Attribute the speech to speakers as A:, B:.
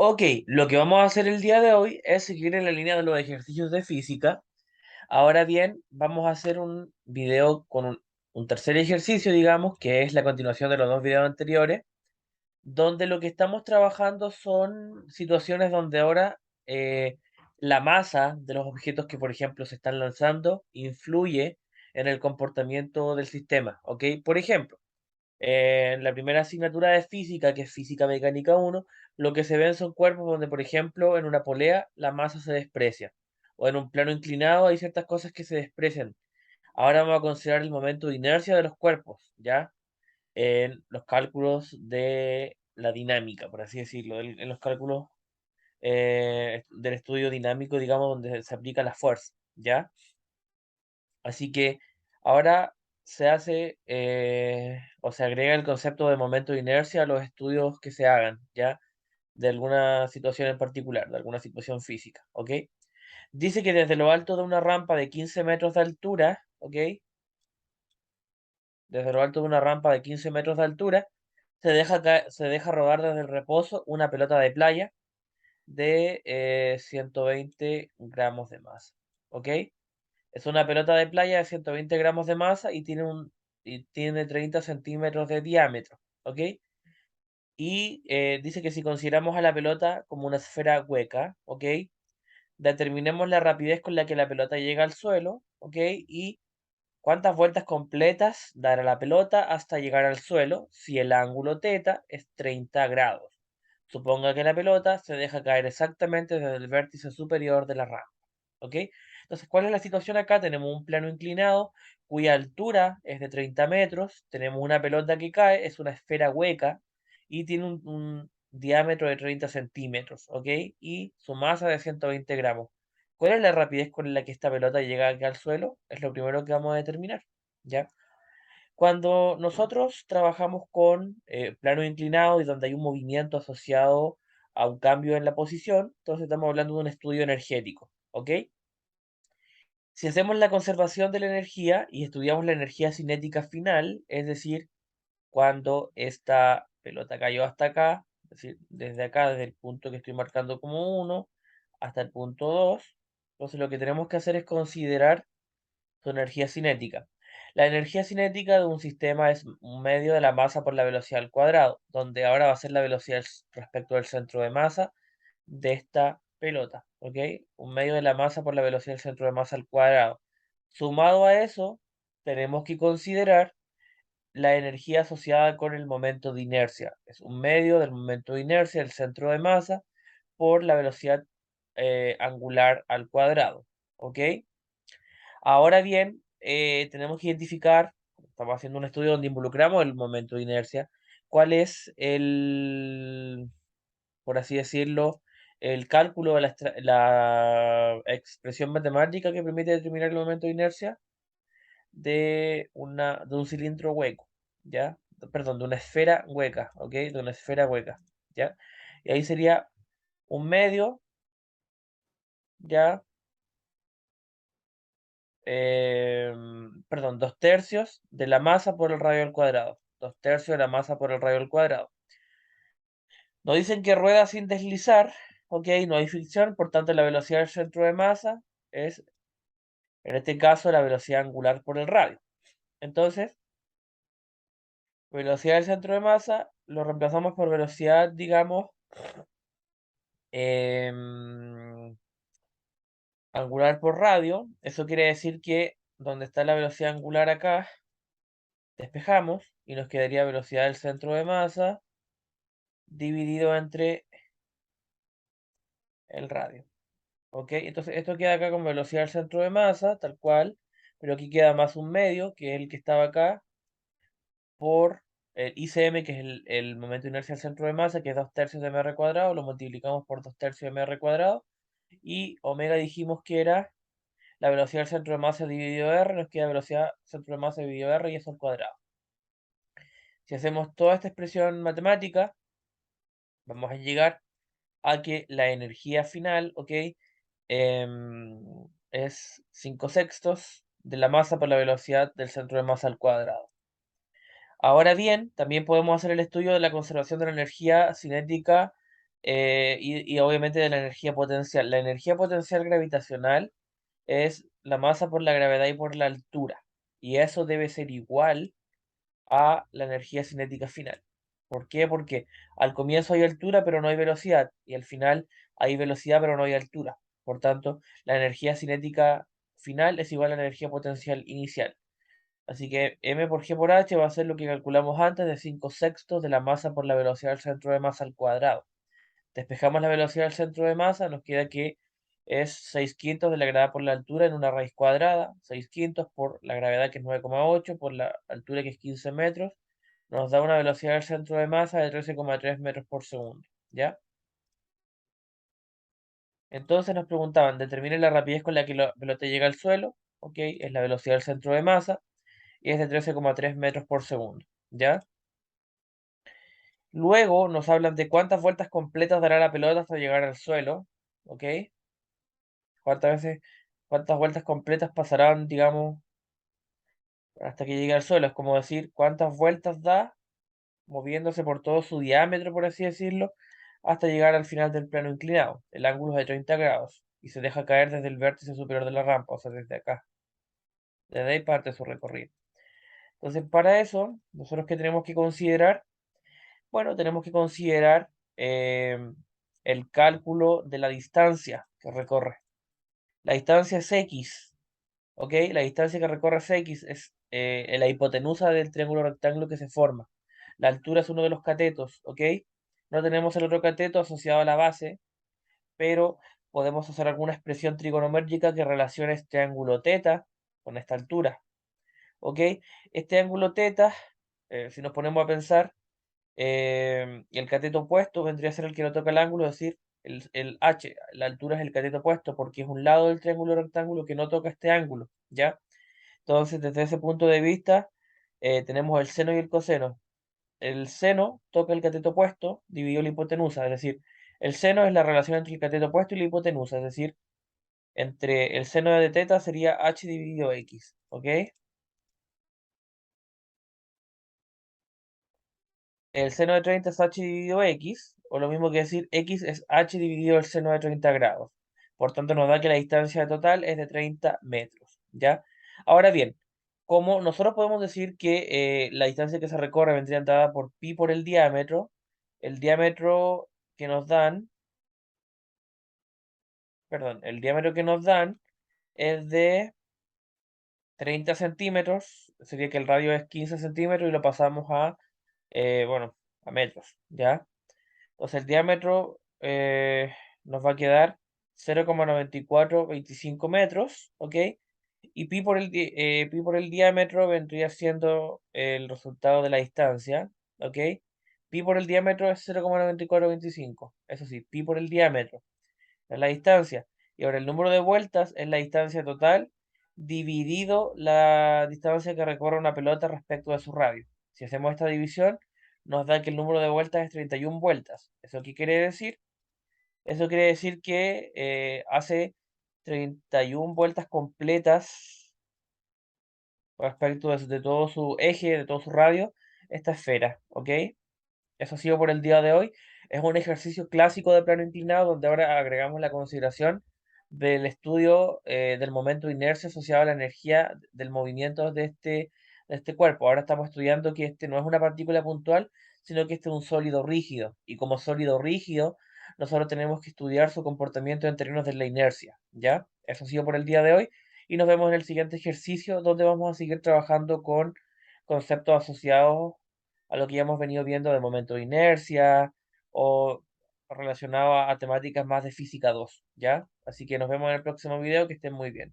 A: Ok, lo que vamos a hacer el día de hoy es seguir en la línea de los ejercicios de física. Ahora bien, vamos a hacer un video con un tercer ejercicio, digamos, que es la continuación de los dos videos anteriores, donde lo que estamos trabajando son situaciones donde ahora la masa de los objetos que, por ejemplo, se están lanzando influye en el comportamiento del sistema, ¿ok? Por ejemplo, en la primera asignatura de física, que es Física Mecánica uno, lo que se ven son cuerpos donde, por ejemplo, en una polea la masa se desprecia, o en un plano inclinado hay ciertas cosas que se desprecian. Ahora vamos a considerar el momento de inercia de los cuerpos, ¿ya? En los cálculos de la dinámica, por así decirlo, en los cálculos del estudio dinámico, digamos, donde se aplica la fuerza, ¿ya? Así que ahora se hace o se agrega el concepto de momento de inercia a los estudios que se hagan, ¿ya? De alguna situación en particular, de alguna situación física, ¿ok? Dice que desde lo alto de una rampa de 15 metros de altura, ¿ok? Desde lo alto de una rampa de 15 metros de altura, se deja rodar desde el reposo una pelota de playa de 120 gramos de masa, ¿ok? Es una pelota de playa de 120 gramos de masa y tiene 30 centímetros de diámetro, ¿ok? Y dice que si consideramos a la pelota como una esfera hueca, ¿ok? Determinemos la rapidez con la que la pelota llega al suelo, ¿ok? Y cuántas vueltas completas dará la pelota hasta llegar al suelo si el ángulo θ es 30 grados. Suponga que la pelota se deja caer exactamente desde el vértice superior de la rampa. ¿Ok? Entonces, ¿cuál es la situación acá? Tenemos un plano inclinado cuya altura es de 30 metros. Tenemos una pelota que cae, es una esfera hueca y tiene un diámetro de 30 centímetros. ¿Ok? Y su masa de 120 gramos. ¿Cuál es la rapidez con la que esta pelota llega aquí al suelo? Es lo primero que vamos a determinar, ¿ya? Cuando nosotros trabajamos con plano inclinado y donde hay un movimiento asociado a un cambio en la posición, entonces estamos hablando de un estudio energético, ¿ok? Si hacemos la conservación de la energía y estudiamos la energía cinética final, es decir, cuando esta pelota cayó hasta acá, es decir, desde acá, desde el punto que estoy marcando como uno hasta el punto 2, entonces lo que tenemos que hacer es considerar su energía cinética. La energía cinética de un sistema es un medio de la masa por la velocidad al cuadrado, donde ahora va a ser la velocidad respecto del centro de masa de esta pelota, ¿ok? Un medio de la masa por la velocidad del centro de masa al cuadrado. Sumado a eso, tenemos que considerar la energía asociada con el momento de inercia. Es un medio del momento de inercia del centro de masa por la velocidad angular al cuadrado, ¿ok? Ahora bien, tenemos que identificar, estamos haciendo un estudio donde involucramos el momento de inercia, cuál es por así decirlo, el cálculo de la expresión matemática que permite determinar el momento de inercia de un cilindro hueco, ¿ya? Perdón, de una esfera hueca, ¿ok? De una esfera hueca, ¿ya? Y ahí sería un medio, ¿ya? Perdón, 2/3 de la masa por el radio al cuadrado. 2/3 de la masa por el radio al cuadrado. Nos dicen que rueda sin deslizar, ok, no hay fricción, por tanto la velocidad del centro de masa es, en este caso, la velocidad angular por el radio. Entonces, velocidad del centro de masa lo reemplazamos por velocidad, digamos, em, angular por radio. Eso quiere decir que donde está la velocidad angular acá, despejamos y nos quedaría velocidad del centro de masa dividido entre el radio. ¿Ok? Entonces esto queda acá con velocidad del centro de masa, tal cual, pero aquí queda más un medio, que es el que estaba acá, por el ICM, que es el momento de inercia del centro de masa, que es 2/3 de mr cuadrado, lo multiplicamos por 2/3 de mr cuadrado, y omega dijimos que era la velocidad del centro de masa dividido r, nos queda velocidad centro de masa dividido r, y eso al cuadrado. Si hacemos toda esta expresión matemática, vamos a llegar a que la energía final, ¿ok? Es 5/6 de la masa por la velocidad del centro de masa al cuadrado. Ahora bien, también podemos hacer el estudio de la conservación de la energía cinética y obviamente de la energía potencial. La energía potencial gravitacional es la masa por la gravedad y por la altura. Y eso debe ser igual a la energía cinética final. ¿Por qué? Porque al comienzo hay altura pero no hay velocidad y al final hay velocidad pero no hay altura. Por tanto, la energía cinética final es igual a la energía potencial inicial. Así que m por g por h va a ser lo que calculamos antes de 5 sextos de la masa por la velocidad del centro de masa al cuadrado. Despejamos la velocidad del centro de masa, nos queda que es 6 quintos de la gravedad por la altura en una raíz cuadrada, 6 quintos por la gravedad que es 9,8, por la altura que es 15 metros, nos da una velocidad del centro de masa de 13,3 metros por segundo, ¿ya? Entonces nos preguntaban, determine la rapidez con la que la pelota llega al suelo, ok, es la velocidad del centro de masa, y es de 13,3 metros por segundo, ¿ya? Luego nos hablan de cuántas vueltas completas dará la pelota hasta llegar al suelo, ¿ok? ¿Cuántas veces, cuántas vueltas completas pasarán, digamos, hasta que llegue al suelo? Es como decir, cuántas vueltas da moviéndose por todo su diámetro, por así decirlo, hasta llegar al final del plano inclinado. El ángulo es de 30 grados y se deja caer desde el vértice superior de la rampa, o sea, desde acá. Desde ahí parte su recorrido. Entonces, para eso, nosotros qué tenemos que considerar, bueno, tenemos que considerar el cálculo de la distancia que recorre. La distancia es x, ¿ok? La distancia que recorre es x, es la hipotenusa del triángulo rectángulo que se forma. La altura es uno de los catetos, ¿ok? No tenemos el otro cateto asociado a la base, pero podemos hacer alguna expresión trigonométrica que relacione este ángulo teta con esta altura, ¿ok? Este ángulo teta, si nos ponemos a pensar, el cateto opuesto vendría a ser el que no toca el ángulo, es decir, el h, la altura es el cateto opuesto porque es un lado del triángulo rectángulo que no toca este ángulo, ¿ya? Entonces, desde ese punto de vista, tenemos el seno y el coseno. El seno toca el cateto opuesto dividido la hipotenusa, es decir, el seno es la relación entre el cateto opuesto y la hipotenusa, es decir, entre el seno de teta sería h dividido x, ¿ok? El seno de 30 es h dividido x, o lo mismo que decir x es h dividido el seno de 30 grados. Por tanto, nos da que la distancia total es de 30 metros, ¿ya? Ahora bien, como nosotros podemos decir que la distancia que se recorre vendría dada por pi por el diámetro que nos dan, perdón, el diámetro que nos dan es de 30 centímetros, sería que el radio es 15 centímetros y lo pasamos a, bueno, a metros, ¿ya? Entonces el diámetro nos va a quedar 0,9425 metros, ¿ok? Y pi por el diámetro vendría siendo el resultado de la distancia, ¿ok? Pi por el diámetro es 0,9425, eso sí, pi por el diámetro es la distancia. Y ahora el número de vueltas es la distancia total dividido la distancia que recorre una pelota respecto de su radio. Si hacemos esta división, nos da que el número de vueltas es 31 vueltas. ¿Eso qué quiere decir? Eso quiere decir que hace 31 vueltas completas respecto de todo su eje, de todo su radio, esta esfera, ¿ok? Eso ha sido por el día de hoy. Es un ejercicio clásico de plano inclinado donde ahora agregamos la consideración del estudio del momento de inercia asociado a la energía del movimiento de este cuerpo. Ahora estamos estudiando que este no es una partícula puntual, sino que este es un sólido rígido. Y como sólido rígido, nosotros tenemos que estudiar su comportamiento en términos de la inercia. ¿Ya? Eso ha sido por el día de hoy. Y nos vemos en el siguiente ejercicio donde vamos a seguir trabajando con conceptos asociados a lo que ya hemos venido viendo de momento de inercia o relacionado a temáticas más de física 2, ¿ya? Así que nos vemos en el próximo video, que estén muy bien.